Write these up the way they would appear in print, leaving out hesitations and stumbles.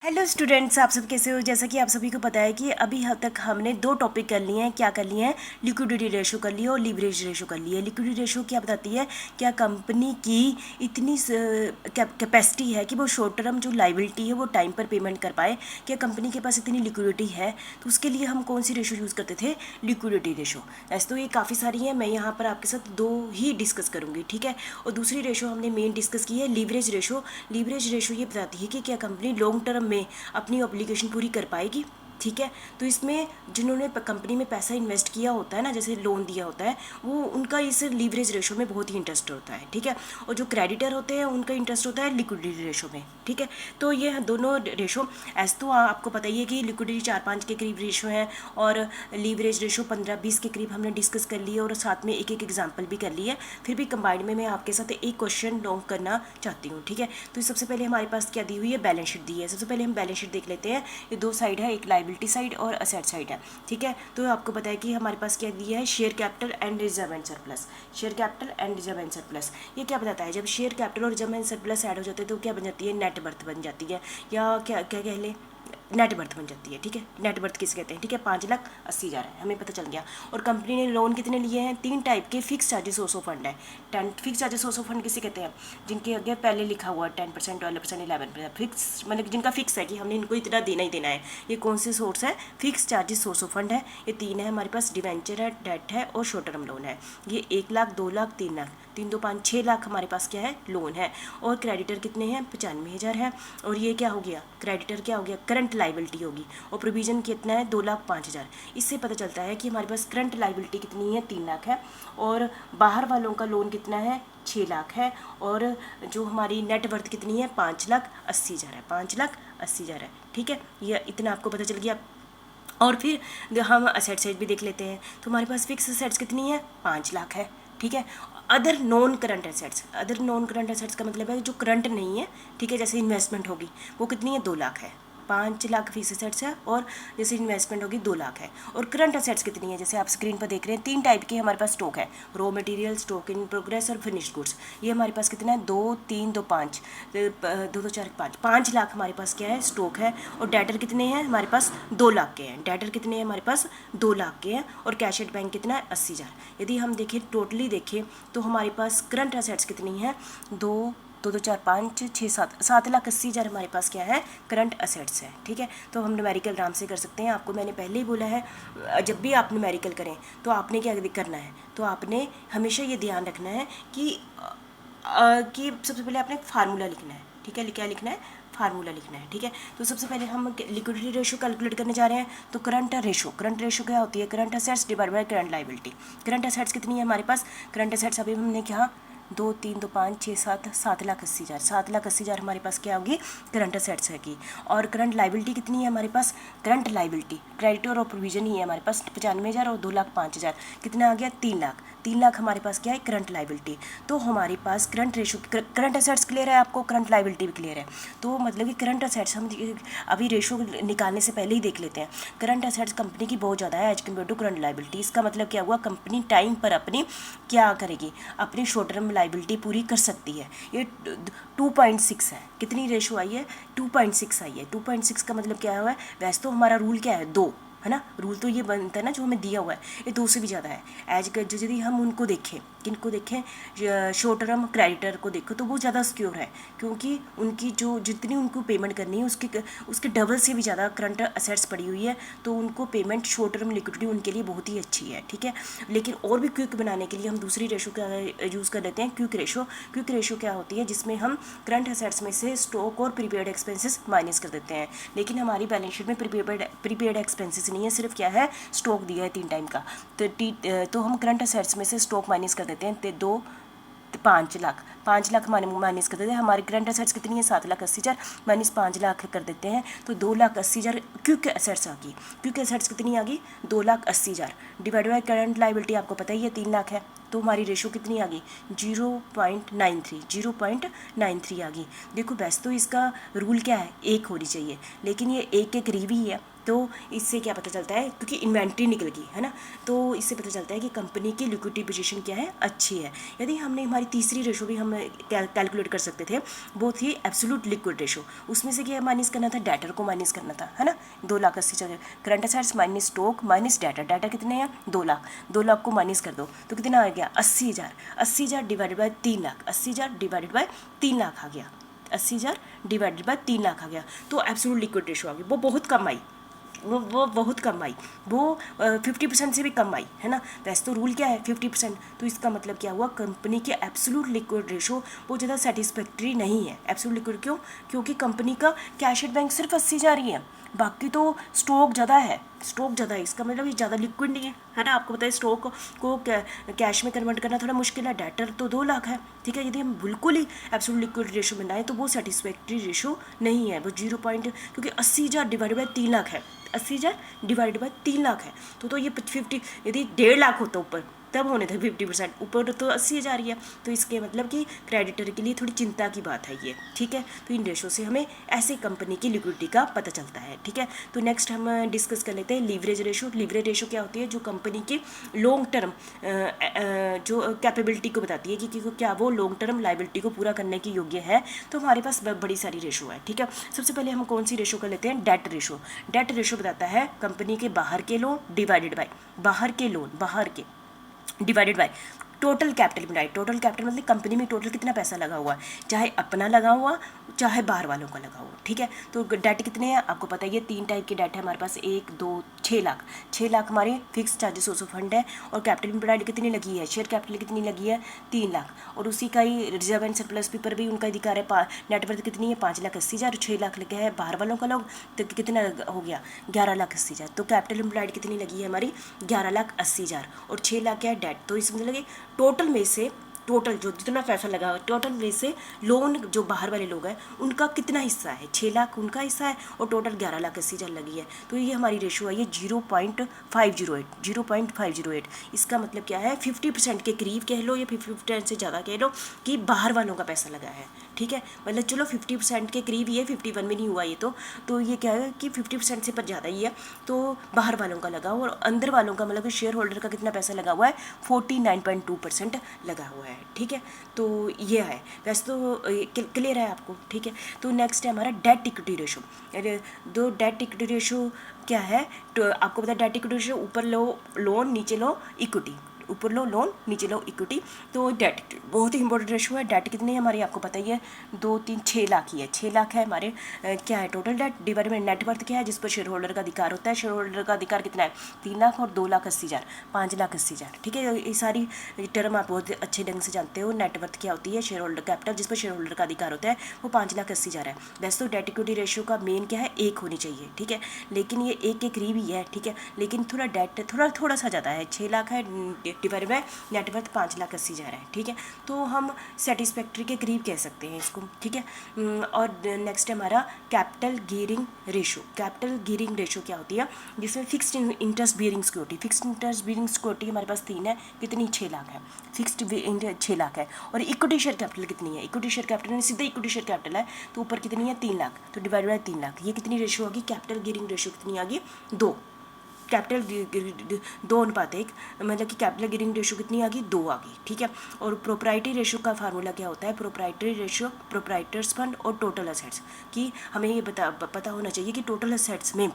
Hello students, आप सब कैसे हो। जैसा कि आप सभी को पता है कि अभी तक हमने दो टॉपिक कर लिए हैं। क्या कर लिए हैं? लिक्विडिटी रेशो कर लिया और लीवरेज रेशो कर लिया। लिक्विडिटी रेशो क्या बताती है? क्या कंपनी की इतनी कैपेसिटी है कि वो शॉर्ट टर्म जो लाइबिलिटी है वो टाइम पर पेमेंट कर पाए। क्या कंपनी के पास इतनी लिक्विडिटी है? तो उसके लिए हम कौन सी रेशो यूज़ करते थे? Liquidity ratio. ऐसे तो ये काफ़ी सारी हैं, मैं यहाँ पर आपके साथ दो ही डिस्कस करूँगी, ठीक है। और दूसरी रेशो हमने मेन डिस्कस की है लीवरेज रेशो। लीवरेज रेशो ये बताती है कि क्या कंपनी लॉन्ग टर्म में अपनी ऑब्लिगेशन पूरी कर पाएगी, ठीक है। तो इसमें जिन्होंने कंपनी में पैसा इन्वेस्ट किया होता है ना, जैसे लोन दिया होता है, वो उनका इस लीवरेज रेशो में बहुत ही इंटरेस्ट होता है, ठीक है। और जो क्रेडिटर होते हैं उनका इंटरेस्ट होता है लिक्विडिटी रेशो में, ठीक है। तो ये दोनों रेशो, ऐसे तो आपको पता ही है कि लिक्विडिटी 4-5 के करीब रेशो है और लीवरेज रेशो 15-20 के करीब हमने डिस्कस कर ली है और साथ में एक एक एग्जाम्पल भी कर ली है। फिर भी कंबाइंड में मैं आपके साथ एक क्वेश्चन लॉन्ग करना चाहती हूँ, ठीक है। तो सबसे पहले हमारे पास क्या दी हुई है? बैलेंस शीट दी है। सबसे पहले हम बैलेंस शीट देख लेते हैं। ये दो साइड है, एक लाइबिलिटी साइड और असेट साइड है, ठीक है। तो आपको पता है कि हमारे पास क्या दिया है? Share capital and reserve and surplus. Share capital and reserve and surplus ये क्या बताता है? जब शेयर कैपिटल और रिजर्व एंड सरप्लस ऐड हो जाते हैं तो क्या बन जाती है? नेट वर्थ बन जाती है, या क्या क्या कह लें, नेट वर्थ बन जाती है, ठीक है। नेट वर्थ किसे कहते हैं? ठीक है, 5,80,000 है, हमें पता चल गया। और कंपनी ने लोन कितने लिए हैं? 3 टाइप के fix charges source of fund है। 10 fix charges source of fund किसे कहते हैं? जिनके आगे पहले लिखा हुआ है 10%, 12%, 11%। फिक्स मतलब जिनका फिक्स है कि हमने इनको इतना देना ही देना है। ये कौन से सोर्स है? Fix charges source of fund है। ये 3 है हमारे पास, डिवेंचर है, डेट है और शॉर्ट टर्म लोन है। ये 1 लाख, 2 लाख, 3 लाख, 3 2 5 6 लाख हमारे पास क्या है? लोन है। और क्रेडिटर कितने हैं? 95,000 है। और ये क्या हो गया? क्रेडिटर क्या हो गया? करंट लाइबिलिटी होगी। और प्रोविजन कितना है? 2,05,000। इससे पता चलता है कि हमारे पास करंट लाइबिलिटी कितनी है? 3 लाख है। और बाहर वालों का लोन कितना है? 6 लाख है। और जो हमारी नेट वर्थ कितनी है? 5,80,000 है। 5,80,000 है, ठीक है। ये इतना आपको पता चल गया। और फिर हम असेट साइड भी देख लेते हैं। तो हमारे पास फिक्स असेट्स कितनी है? 5 लाख है, ठीक है। Other non current assets, other non current assets का मतलब है जो करंट नहीं है, ठीक है, जैसे इन्वेस्टमेंट होगी वो कितनी है? 2 लाख है। 5 लाख फिक्स असेट्स है और जैसे इन्वेस्टमेंट होगी 2 लाख है। और करंट असेट्स कितनी है? जैसे आप स्क्रीन पर देख रहे हैं 3 टाइप के हमारे पास स्टॉक है, raw material, stock in progress और फिनिश्ड गुड्स। ये हमारे पास कितना है? 2 3 2 5 2 2 4 5 5 लाख हमारे पास क्या है? स्टॉक है। और डेटर कितने हैं हमारे पास? 2 लाख के हैं। डेटर कितने हैं हमारे पास? 2 लाख के हैं। और कैश एट बैंक कितना है? 80,000। यदि हम देखें टोटली देखें तो हमारे पास करंट असेट्स कितनी है? 2 2 2 4 5 6 7,80,000 हमारे पास क्या है? करंट असेट्स है, ठीक है। तो हम न्यूमेरिकल आराम से कर सकते हैं। आपको मैंने पहले ही बोला है, जब भी आप न्यूमेरिकल करें तो आपने क्या करना है? तो आपने हमेशा ये ध्यान रखना है कि सबसे पहले आपने फार्मूला लिखना है, ठीक है। क्या लिखना है? फार्मूला लिखना है, ठीक है। तो सबसे पहले हम लिक्विडिटी रेशो कैलकुलेट करने जा रहे हैं। तो करंट रेशो क्या होती है? Current assets divide by current liability. Current assets कितनी है हमारे पास? करंट असेट्स अभी हमने क्या 2 3 2 5 6 7 7,80,000 7,80,000 हमारे पास क्या होगी? करंट असेट्स है की। और करंट लाइबिलिटी कितनी है हमारे पास? करंट लाइबिलिटी क्रेडिटर और प्रोविजन ही है हमारे पास 95,000 और 2,05,000 कितना आ गया? 3 लाख। 3 लाख हमारे पास क्या है? Current liability. तो हमारे पास current ratio, current assets clear है आपको, करंट लाइबिलिटी भी क्लियर है। तो मतलब कि करंट असेट्स हम अभी रेशो निकालने से पहले ही देख लेते हैं। करंट असेट्स कंपनी की बहुत ज़्यादा है as compare to current liability. इसका मतलब क्या हुआ? कंपनी टाइम पर अपनी क्या करेगी? अपनी शॉर्ट टर्म लाइबिलिटी पूरी कर सकती है। ये 2.6 है। कितनी रेशो आई है? 2.6 आई है। 2.6 का मतलब क्या हुआ है? वैसे तो हमारा रूल क्या है? 2 है ना, रूल तो ये बनता है ना जो हमें दिया हुआ है, ये 2 से भी ज़्यादा है। एज यदि हम उनको देखें, किनको देखें, शॉर्ट टर्म क्रेडिटर को देखो तो वो ज़्यादा सिक्योर है, क्योंकि उनकी जो जितनी उनको पेमेंट करनी है उसके डबल से भी ज़्यादा करंट असेट्स पड़ी हुई है। तो उनको पेमेंट शॉर्ट टर्म लिक्विडिटी उनके लिए बहुत ही अच्छी है, ठीक है। लेकिन और भी क्विक बनाने के लिए हम दूसरी रेशो का यूज़ कर लेते हैं, क्विक रेशो। क्विक रेशो क्या होती है? जिसमें हम करंट असेट्स में से स्टॉक और प्रीपेड एक्सपेंसेस माइनस कर देते हैं। लेकिन हमारी बैलेंस शीट में प्रीपेड एक्सपेंसेस नहीं है, सिर्फ क्या है? स्टॉक दिया है 3 टाइम का। तो हम करंट असेट्स में से स्टॉक माइनस कर देते हैं। 5 लाख, 5 लाख माइनस कर देते हैं। हमारी करंट असेट्स कितनी है? 7,80,000 माइनस 5 लाख कर देते हैं तो 2,80,000 क्विक असेट्स आ गई। क्विक असेट्स कितनी आ गई? 2,80,000 डिवाइड बाय करंट लाइबिलिटी आपको पता ही है 3 लाख है। तो हमारी रेशो कितनी आ गई? 0.93 आ गई। देखो वैसे तो इसका रूल क्या है? 1 होनी चाहिए, लेकिन ये 1 के करीब ही है। तो इससे क्या पता चलता है, क्योंकि इन्वेंट्री निकल गई है ना, तो इससे पता चलता है कि कंपनी की लिक्विडिटी पोजीशन क्या है, अच्छी है। यदि हमने हमारी तीसरी रेशो भी हम कैलकुलेट कर सकते थे, वो थी एब्सोल्यूट लिक्विड रेशो। उसमें से क्या माइनस करना था, डेटर को माइनस करना था, है ना। 2,80,000 current assets minus stock minus debtor, debtor कितने हैं 2,00,000, 2,00,000 को माइनस कर दो तो कितना आ गया 80,000, 80,000 डिवाइडेड बाय 3,00,000, 80,000 डिवाइडेड बाय 3,00,000 आ गया, 80,000 डिवाइडेड बाय 3,00,000 आ गया, तो एब्सोल्यूट लिक्विड रेशो आ गई। वो बहुत कम आई, वो बहुत कम आई, वो 50% से भी कम आई, है ना। वैसे तो रूल क्या है 50%, तो इसका मतलब क्या हुआ, कंपनी के एब्सोल्यूट लिक्विड रेशो वो ज़्यादा सेटिस्फैक्ट्री नहीं है। एब्सोल्यूट लिक्विड क्यों, क्योंकि कंपनी का कैश एट बैंक सिर्फ 80,000 ही है, बाकी तो स्टॉक ज़्यादा है, स्टॉक ज़्यादा है, इसका मतलब ये ज़्यादा लिक्विड नहीं है ना। आपको पता है स्टॉक को कैश में कन्वर्ट करना थोड़ा मुश्किल है, डेटर तो 2,00,000 है, ठीक है। यदि हम बिल्कुल ही एब्सोल्यूट लिक्विड रेशो बनाए तो वो सेटिस्फैक्ट्री रेशो नहीं है, वो 0 पॉइंट, क्योंकि 80,000 डिवाइड बाय 3,00,000 है, 80,000 डिवाइड बाय 3,00,000 है, तो ये 50, यदि 1,50,000 होता ऊपर तब होने थे 50%, ऊपर तो 80,000 ही है, तो इसके मतलब कि क्रेडिटर के लिए थोड़ी चिंता की बात है ये, ठीक है। तो इन रेशो से हमें ऐसे कंपनी की लिक्विडिटी का पता चलता है, ठीक है। तो नेक्स्ट हम डिस्कस कर लेते हैं लीवरेज रेशो। लीवरेज रेशो क्या होती है, जो कंपनी की लॉन्ग टर्म जो कैपेबिलिटी को बताती है कि क्या वो लॉन्ग टर्म लाइबिलिटी को पूरा करने की योग्य है। तो हमारे पास बड़ी सारी रेशो है, ठीक है। सबसे पहले हम कौन सी रेशो कर लेते हैं, डेट रेशो। डेट रेशो बताता है कंपनी के बाहर के लोन डिवाइडेड बाय, बाहर के लोन, बाहर के डिवाइडेड बाय टोटल कैपिटल बनाए। टोटल कैपिटल मतलब कंपनी में टोटल कितना पैसा लगा हुआ है, चाहे अपना लगा हुआ चाहे बाहर वालों का लगा हुआ, ठीक है। तो डेट कितने हैं आपको पता है, ये 3 टाइप की डेट है हमारे पास, 1, 2, 6 लाख। 6 लाख हमारे fix charges source of fund है, और कैपिटल एम्प्लॉयड कितनी लगी है, शेयर कैपिटल कितनी लगी है 3 लाख, और उसी का ही रिजर्व एंड सरप्लस पेपर भी उनका अधिकार है। नेटवर्थ कितनी है 5,80,000, 6 लाख लगे हैं बाहर वालों का लोग, तो कितना हो गया 11,80,000। तो कैपिटल एम्प्लॉयड कितनी लगी है हमारी 11,80,000, और 6 लाख क्या है डेट। तो इसमें लगे टोटल में से, टोटल जो जितना पैसा लगा हुआ टोटल में से लोन जो बाहर वाले लोग हैं उनका कितना हिस्सा है, 6 लाख उनका हिस्सा है, और टोटल 11,80,000 लगी है। तो ये हमारी रेशो आई है 0.508, 0.508। इसका मतलब क्या है 50% के करीब कह लो या 50% से ज़्यादा कह लो कि बाहर वालों का पैसा लगा है, ठीक है। मतलब चलो 50% के करीब ही है, 51 में नहीं हुआ ये तो ये क्या है कि 50% से पर ज़्यादा ही है, तो बाहर वालों का लगा हुआ, और अंदर वालों का मतलब शेयर होल्डर का कितना पैसा लगा हुआ है 49.2% लगा हुआ है, ठीक है। तो ये है, वैसे तो क्लियर है आपको, ठीक है। तो नेक्स्ट है हमारा डेट इक्विटी रेशो। दो डेट इक्विटी रेशो क्या है, तो आपको पता है डेट इक्विटी रेशो ऊपर लो लोन नीचे लो इक्विटी, ऊपर लो लोन नीचे लो इक्विटी। तो डेट बहुत ही इंपॉर्टेंट रेशो है। डेट कितनी है हमारी आपको पता ही है 2, 3, 6 लाख ही है, 6 लाख है हमारे। क्या है टोटल डेट डिवाइड में नेटवर्थ क्या है जिस पर शेयर होल्डर का अधिकार होता है। शेयर होल्डर का अधिकार कितना है 3 लाख और 2,80,000, 5,80,000, ठीक है। ये सारी टर्म आप बहुत अच्छे ढंग से जानते हो। नेटवर्थ क्या होती है, शेयर होल्डर कैपिटल जिस पर शेयर होल्डर का अधिकार होता है वो 5,80,000 है। वैसे तो डेट इक्विटी रेशियो का मेन क्या है 1 होनी चाहिए, ठीक है, लेकिन ये 1 के करीब ही है, ठीक है। लेकिन थोड़ा डेट थोड़ा सा ज़्यादा है, 6 लाख है डिवाइड बाय नेटवर्थ 5,80,000 है, ठीक है। तो हम सेटिस्फैक्ट्री के करीब कह सकते हैं इसको, ठीक है। और नेक्स्ट है हमारा capital gearing ratio. Capital gearing ratio क्या होती है, जिसमें fixed interest bearing security, fixed interest bearing security हमारे पास 3 है, कितनी 6 लाख है, फिक्स्ड 6 लाख है। और इक्विटी शेयर कैपिटल कितनी है, इक्विटी शेयर कैपिटल सीधा इक्विटी शेयर कैपिटल है तो ऊपर कितनी है 3 लाख, तो डिवाइड बाय 3 लाख। ये कितनी रेशो होगी, कैपिटल गियरिंग रेशो कितनी आ गई 2, कैपिटल 2:1, मतलब कि कैपिटल गियरिंग रेशो कितनी आ गई 2 आ गई, ठीक है। और प्रोप्राइटरी रेशो का फार्मूला क्या होता है, प्रोप्राइटरी रेशो प्रोप्राइटर्स फंड और टोटल असेट्स की हमें ये पता होना चाहिए कि टोटल असेट्स में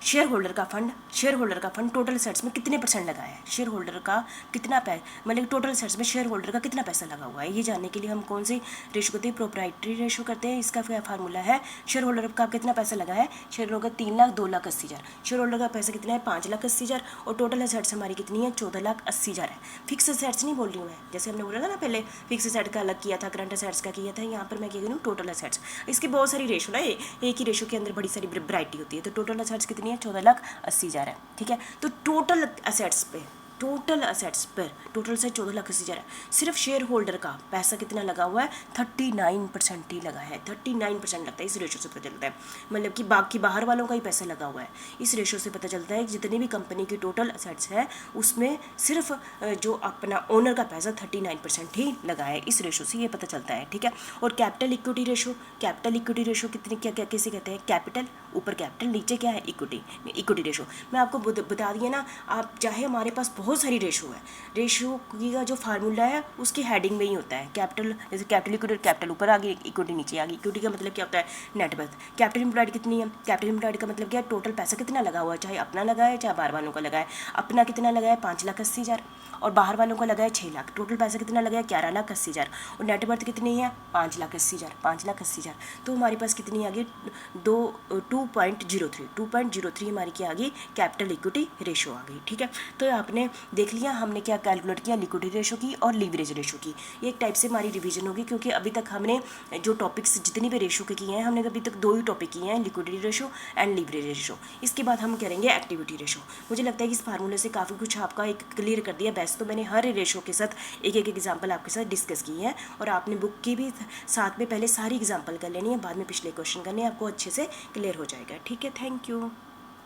शेयर होल्डर का फंड टोटल असेट्स में कितने % लगा है, शेयर होल्डर का कितना मतलब टोटल असेट्स में शेयर होल्डर का कितना पैसा लगा हुआ है। ये जानने के लिए हम कौन सी रेशो करते हैं, प्रोप्राइटरी रेशो करते हैं। इसका क्या फार्मूला है, शेयर होल्डर का कितना पैसा लगा है, शेयर होल्डर का 3 लाख 2,80,000, शेयर होल्डर का पैसा कितना है 5,80,000, और टोटल असेट्स हमारी कितनी है 14,80,000 है। फिक्स असेट्स नहीं बोल रही हूँ मैं, जैसे हमने बोला था ना पहले फिक्स असेट का अलग किया था, करंट असेट्स का किया था, यहाँ पर मैं कह रही हूँ टोटल असेट्स। इसकी बहुत सारी रेशो ना, एक ही रेशो के अंदर बड़ी सारी वैरायटी होती है। तो टोटल असेट्स कितनी है 14,80,000 है, ठीक है। तो टोटल असेट्स पे टोटल असेट्स पर टोटल से 14,80,000 है, सिर्फ शेयर होल्डर का पैसा कितना लगा हुआ है 39% ही लगा है, 39% लगता है। इस रेशो से पता चलता है, मतलब कि बाकी बाहर वालों का ही पैसा लगा हुआ है। इस रेशो से पता चलता है कि जितनी भी कंपनी की टोटल असेट्स है उसमें सिर्फ जो अपना ओनर का पैसा 39% ही लगा है। इस रेशो से ये पता चलता है, ठीक है। और कैपिटल इक्विटी रेशो कितनी क्या क्या कैसे कहते हैं, कैपिटल ऊपर कैपिटल नीचे क्या है इक्विटी रेशो। मैं आपको बता दिया ना, आप चाहे हमारे पास बहुत सारी रेशो है, रेशो का जो फार्मूला है उसकी हेडिंग में ही होता है कैपिटल, जैसे कैपिटल इक्विटी, कैपिटल ऊपर आ गई इक्विटी नीचे आ गई। इक्विटी का मतलब क्या होता है नेटवर्थ। कैपिटल एम्प्लॉयड कितनी है, कैपिटल एम्प्लॉयड का मतलब क्या है टोटल पैसा कितना लगा हुआ है, चाहे अपना लगा है चाहे बाहर वालों का लगा है। अपना कितना लगा है 5,80,000 और बाहर वालों का लगा है 6 लाख, टोटल पैसा कितना लगा है 11,80,000 और नेटवर्थ कितनी है 5,80,000। तो हमारे पास कितनी आ गई 2.03 हमारी क्या आ गई कैपिटल इक्विटी रेशो आ गई, ठीक है। तो आपने देख लिया हमने क्या कैलकुलेट किया, लिक्विडिटी रेशो की और लीवरेज रेशो की। ये एक टाइप से हमारी रिवीजन होगी, क्योंकि अभी तक हमने जो टॉपिक्स जितनी भी रेशो के किए हैं हमने अभी तक 2 ही टॉपिक किए हैं, liquidity ratio and leverage ratio. इसके बाद हम करेंगे एक्टिविटी रेशो। मुझे लगता है कि इस फार्मूले से काफ़ी कुछ आपका एक क्लियर कर दिया। वैसे तो मैंने हर रेशो के साथ एक एग्जाम्पल आपके साथ डिस्कस की है और आपने बुक की भी साथ में पहले सारी एग्जाम्पल कर लेनी है, बाद में पिछले क्वेश्चन करने आपको अच्छे से क्लियर हो जाएगा, ठीक है। Thank you.